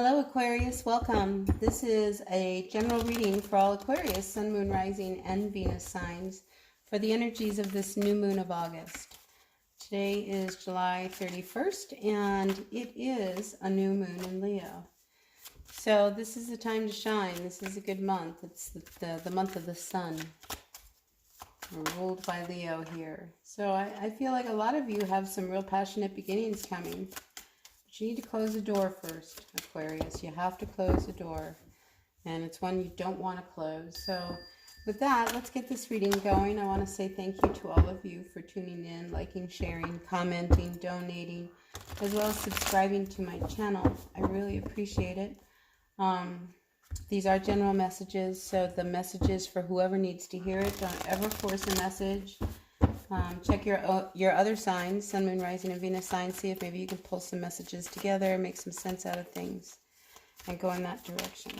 Hello Aquarius, welcome. This is a general reading for all Aquarius, Sun, Moon, Rising, and Venus signs for the energies of this new moon of August. Today is July 31st and it is a new moon in Leo. So this is the time to shine. This is a good month. It's the month of the sun. We're ruled by Leo here. So I feel like a lot of you have some real passionate beginnings coming. But you need to close the door first, Aquarius. You have to close the door. And it's one you don't want to close. So with that, let's get this reading going. I want to say thank you to all of you for tuning in, liking, sharing, commenting, donating, as well as subscribing to my channel. I really appreciate it. These are general messages, so the message is for whoever needs to hear it. Don't ever force a message. Check your other signs, Sun, Moon, Rising, and Venus signs. See if maybe you can pull some messages together, make some sense out of things, and go in that direction.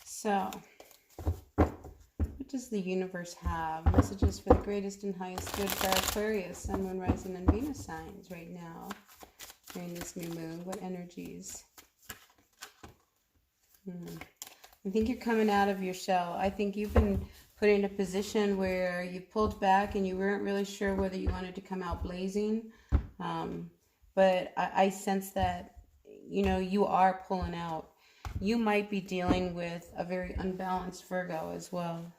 So, what does the universe have? Messages for the greatest and highest good for Aquarius, Sun, Moon, Rising, and Venus signs right now during this new moon. What energies? I think you're coming out of your shell. I think you've been put in a position where you pulled back and you weren't really sure whether you wanted to come out blazing. But I sense that, you are pulling out. You might be dealing with a very unbalanced Virgo as well.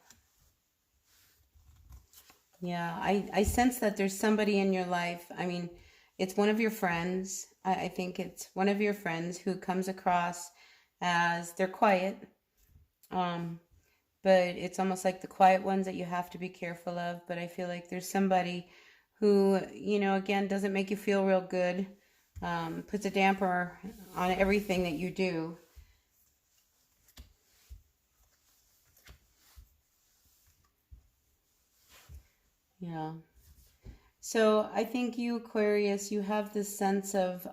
Yeah, I sense that there's somebody in your life. I mean, it's one of your friends. I think it's one of your friends who comes across as they're quiet. But it's almost like the quiet ones that you have to be careful of. But I feel like there's somebody who, again, doesn't make you feel real good, puts a damper on everything that you do. Yeah. So I think you, Aquarius, you have this sense of,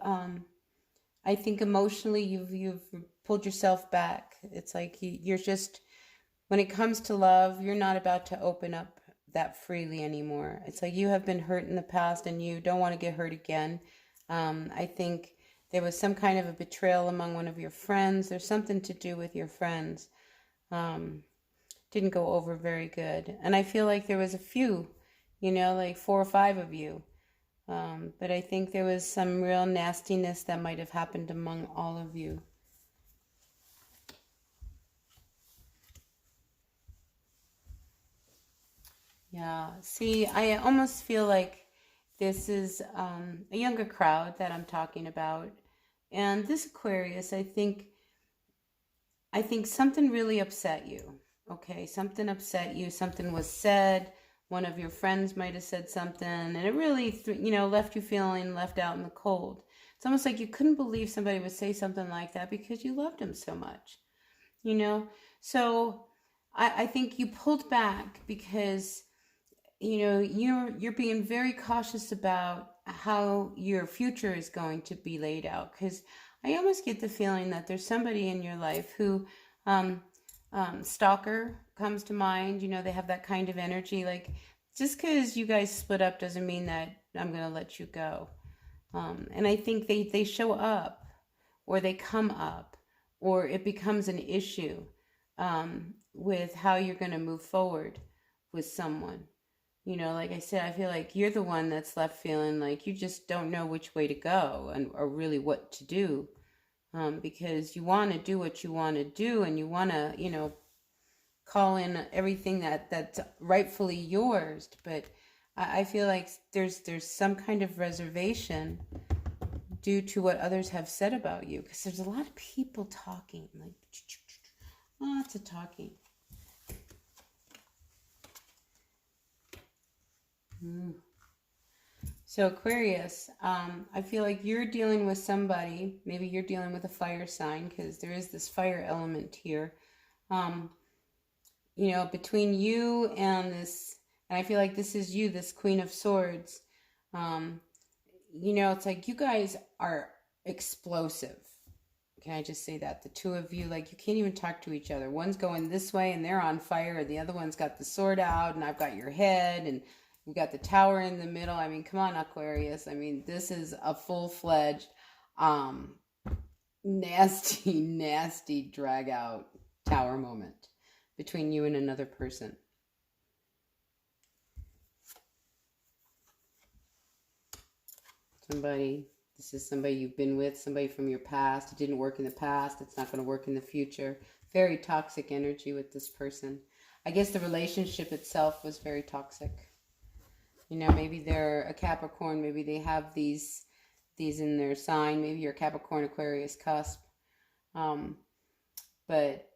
I think emotionally you've pulled yourself back. It's like you're just, when it comes to love, you're not about to open up that freely anymore. It's like you have been hurt in the past and you don't want to get hurt again. I think there was some kind of a betrayal among one of your friends. There's something to do with your friends. Didn't go over very good. And I feel like there was a few, like 4 or 5 of you. But I think there was some real nastiness that might have happened among all of you. Yeah, see, I almost feel like this is a younger crowd that I'm talking about. And this Aquarius, I think something really upset you. Okay, something upset you, something was said, one of your friends might have said something, and it really, left you feeling left out in the cold. It's almost like you couldn't believe somebody would say something like that because you loved him so much, So I think you pulled back because you're being very cautious about how your future is going to be laid out, because I almost get the feeling that there's somebody in your life who stalker comes to mind. They have that kind of energy, like just because you guys split up doesn't mean that I'm going to let you go. And I think they show up, or they come up, or it becomes an issue with how you're going to move forward with someone. Like I said, I feel like you're the one that's left feeling like you just don't know which way to go or really what to do, because you want to do what you want to do, and you want to, call in everything that's rightfully yours. But I feel like there's some kind of reservation due to what others have said about you, because there's a lot of people talking, like lots of talking. So Aquarius, I feel like you're dealing with somebody, maybe you're dealing with a fire sign, because there is this fire element here, between you and this, and I feel like this is you, this Queen of Swords. It's like you guys are explosive. Can I just say that? The two of you, like, you can't even talk to each other. One's going this way and they're on fire, and the other one's got the sword out, and I've got your head, and we got the tower in the middle. I mean, come on, Aquarius. I mean, this is a full-fledged nasty, nasty drag out tower moment between you and another person. This is somebody you've been with, somebody from your past. It didn't work in the past. It's not going to work in the future. Very toxic energy with this person. I guess the relationship itself was very toxic. You know, maybe they're a Capricorn. Maybe they have these in their sign. Maybe you're Capricorn, Aquarius cusp. But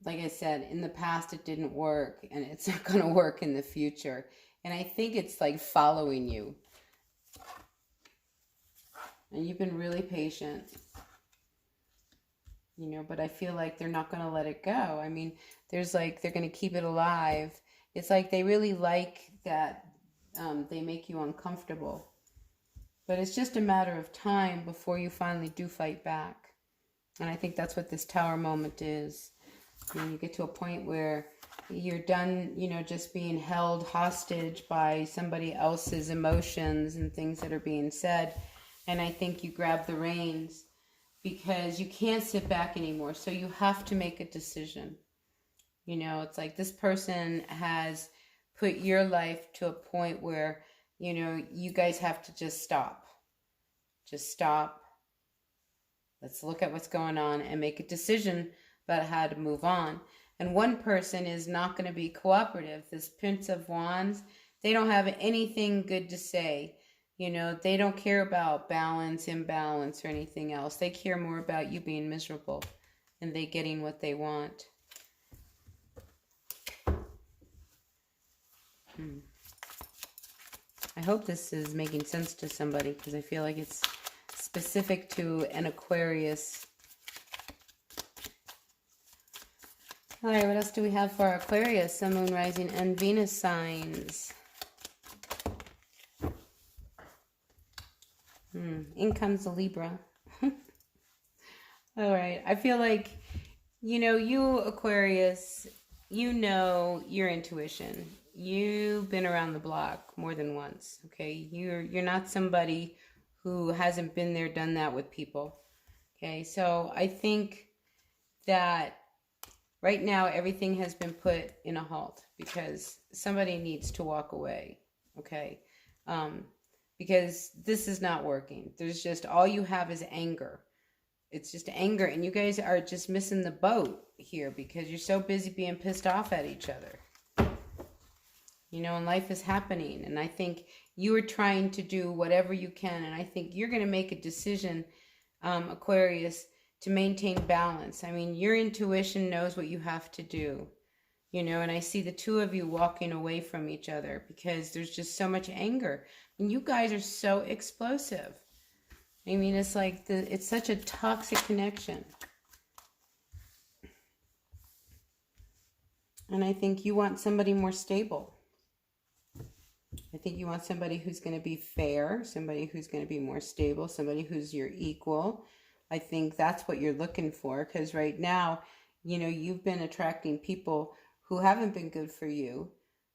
like I said, in the past it didn't work, and it's not going to work in the future. And I think it's like following you. And you've been really patient, you know, but I feel like they're not going to let it go. I mean, there's like, they're going to keep it alive. It's like they really like that they make you uncomfortable. But it's just a matter of time before you finally do fight back. And I think that's what this tower moment is. When you get to a point where you're done, you know, just being held hostage by somebody else's emotions and things that are being said. And I think you grab the reins because you can't sit back anymore. So you have to make a decision. You know, it's like this person has put your life to a point where, you know, you guys have to just stop. Just stop. Let's look at what's going on and make a decision about how to move on. And one person is not going to be cooperative. This Prince of Wands, they don't have anything good to say. You know, they don't care about balance, imbalance, or anything else. They care more about you being miserable and they getting what they want. I hope this is making sense to somebody because I feel like it's specific to an Aquarius. All right, what else do we have for our Aquarius, Sun, Moon, Rising, and Venus signs? In comes the Libra. All right. I feel like, you know, you Aquarius, you know your intuition. You've been around the block more than once, okay? You're not somebody who hasn't been there, done that with people, okay? So I think that right now everything has been put in a halt because somebody needs to walk away, okay? Because this is not working. There's just, all you have is anger. It's just anger, and you guys are just missing the boat here because you're so busy being pissed off at each other. You know, and life is happening, and I think you are trying to do whatever you can, and I think you're going to make a decision, Aquarius, to maintain balance. I mean, your intuition knows what you have to do. You know, and I see the two of you walking away from each other because there's just so much anger. And you guys are so explosive. I mean, it's like, it's such a toxic connection. And I think you want somebody more stable. I think you want somebody who's going to be fair, somebody who's going to be more stable, somebody who's your equal. I think that's what you're looking for because right now, you know, you've been attracting people who haven't been good for you.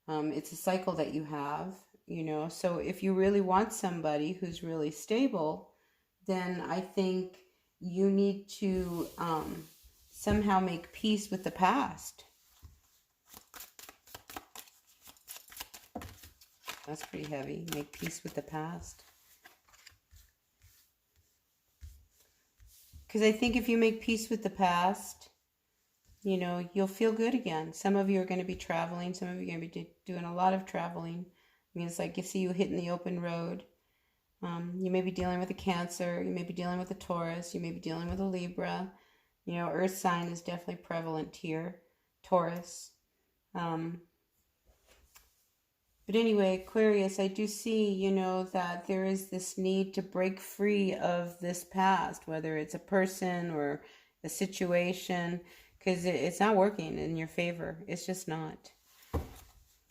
It's a cycle that you have, you know. So if you really want somebody who's really stable, then I think you need to somehow make peace with the past. That's pretty heavy. Make peace with the past. Because I think if you make peace with the past, you know, you'll feel good again. Some of you are going to be traveling. Some of you are going to be doing a lot of traveling. I mean, it's like you see you hitting the open road. You may be dealing with a Cancer. You may be dealing with a Taurus. You may be dealing with a Libra. You know, Earth sign is definitely prevalent here. Taurus. But anyway, Aquarius, I do see, you know, that there is this need to break free of this past, whether it's a person or a situation, because it's not working in your favor. It's just not.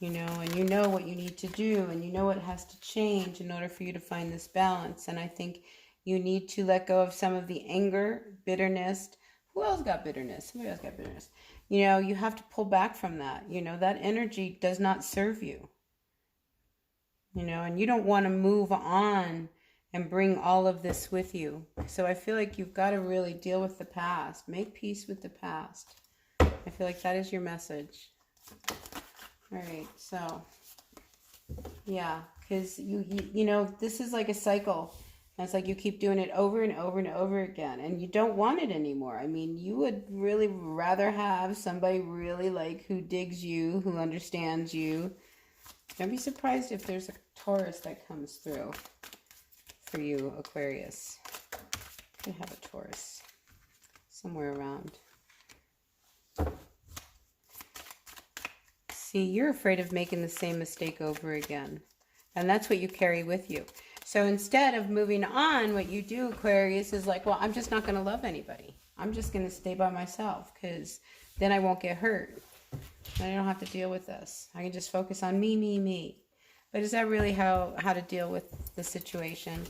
You know, and you know what you need to do, and you know what has to change in order for you to find this balance. And I think you need to let go of some of the anger, bitterness. Who else got bitterness? Somebody else got bitterness. You know, you have to pull back from that. You know, that energy does not serve you. You know, and you don't want to move on and bring all of this with you. So I feel like you've got to really deal with the past. Make peace with the past. I feel like that is your message. All right, so yeah, because you know, this is like a cycle. It's like you keep doing it over and over and over again, and you don't want it anymore. I mean, you would really rather have somebody really like who digs you, who understands you. Don't be surprised if there's a Taurus that comes through for you, Aquarius. You have a Taurus somewhere around. See, you're afraid of making the same mistake over again, and that's what you carry with you. So instead of moving on, what you do, Aquarius, is like, well, I'm just not going to love anybody. I'm just going to stay by myself because then I won't get hurt. I don't have to deal with this. I can just focus on me, me, me. But is that really how to deal with the situation?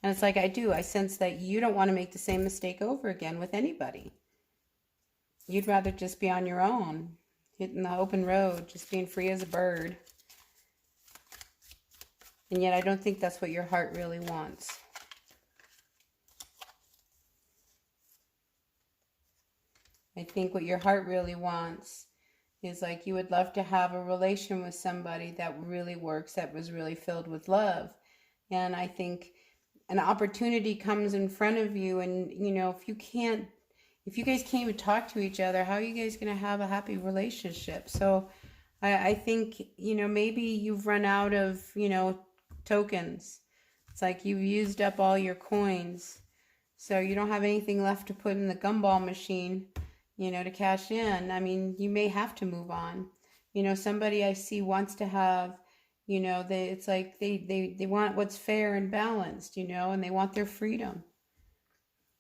And it's like I sense that you don't want to make the same mistake over again with anybody. You'd rather just be on your own, hitting the open road, just being free as a bird. And yet I don't think that's what your heart really wants. I think what your heart really wants is like you would love to have a relation with somebody that really works, that was really filled with love. And I think an opportunity comes in front of you, and you know, if you guys can't even talk to each other, how are you guys going to have a happy relationship? So I think, you know, maybe you've run out of, you know, tokens. It's like you've used up all your coins, so you don't have anything left to put in the gumball machine, you know, to cash in. I mean, you may have to move on. You know, somebody I see wants to have, you know, it's like they want what's fair and balanced, you know, and they want their freedom,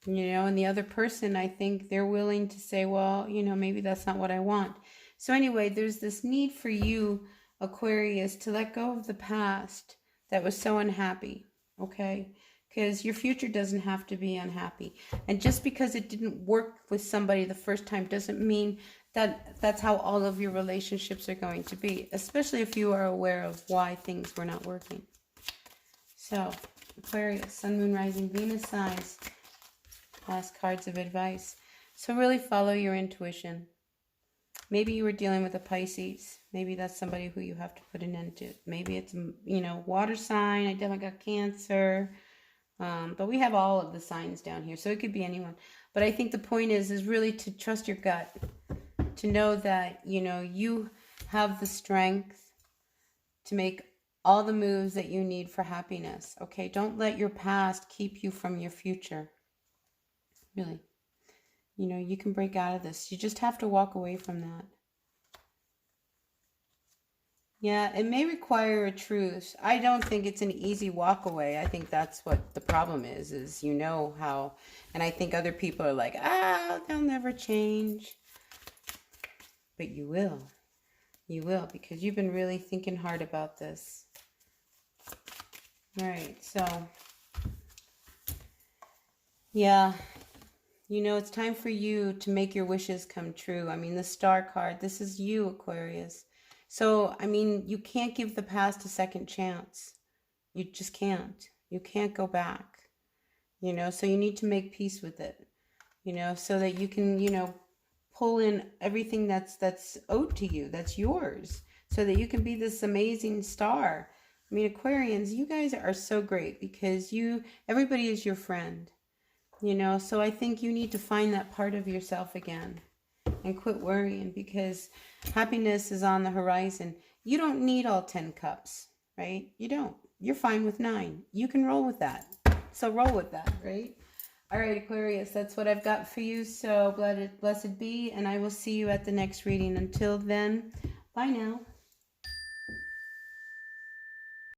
you know, and the other person, I think they're willing to say, well, you know, maybe that's not what I want. So anyway, there's this need for you, Aquarius, to let go of the past that was so unhappy, okay? Because your future doesn't have to be unhappy. And just because it didn't work with somebody the first time doesn't mean that that's how all of your relationships are going to be, especially if you are aware of why things were not working. So, Aquarius, Sun, Moon, Rising, Venus signs. Last cards of advice. So really follow your intuition. Maybe you were dealing with a Pisces. Maybe that's somebody who you have to put an end to. Maybe it's, you know, water sign. I definitely got Cancer. But we have all of the signs down here, so it could be anyone. But I think the point is really to trust your gut, to know that, you know, you have the strength to make all the moves that you need for happiness. Okay, don't let your past keep you from your future. Really. You know, you can break out of this. You just have to walk away from that. Yeah, it may require a truce. I don't think it's an easy walk away. I think that's what the problem is you know how, and I think other people are like, they'll never change. But you will. You will, because you've been really thinking hard about this. All right, so, yeah. You know, it's time for you to make your wishes come true. I mean, the Star card, this is you, Aquarius. So, I mean, you can't give the past a second chance. You just can't. You can't go back. You know, so you need to make peace with it. You know, so that you can, you know, pull in everything that's owed to you, that's yours. So that you can be this amazing star. I mean, Aquarians, you guys are so great because everybody is your friend. You know, so I think you need to find that part of yourself again and quit worrying, because happiness is on the horizon. You don't need all 10 cups, right? You don't. You're fine with 9. You can roll with that. So roll with that, right? All right, Aquarius, that's what I've got for you. So blessed be, and I will see you at the next reading. Until then, bye now.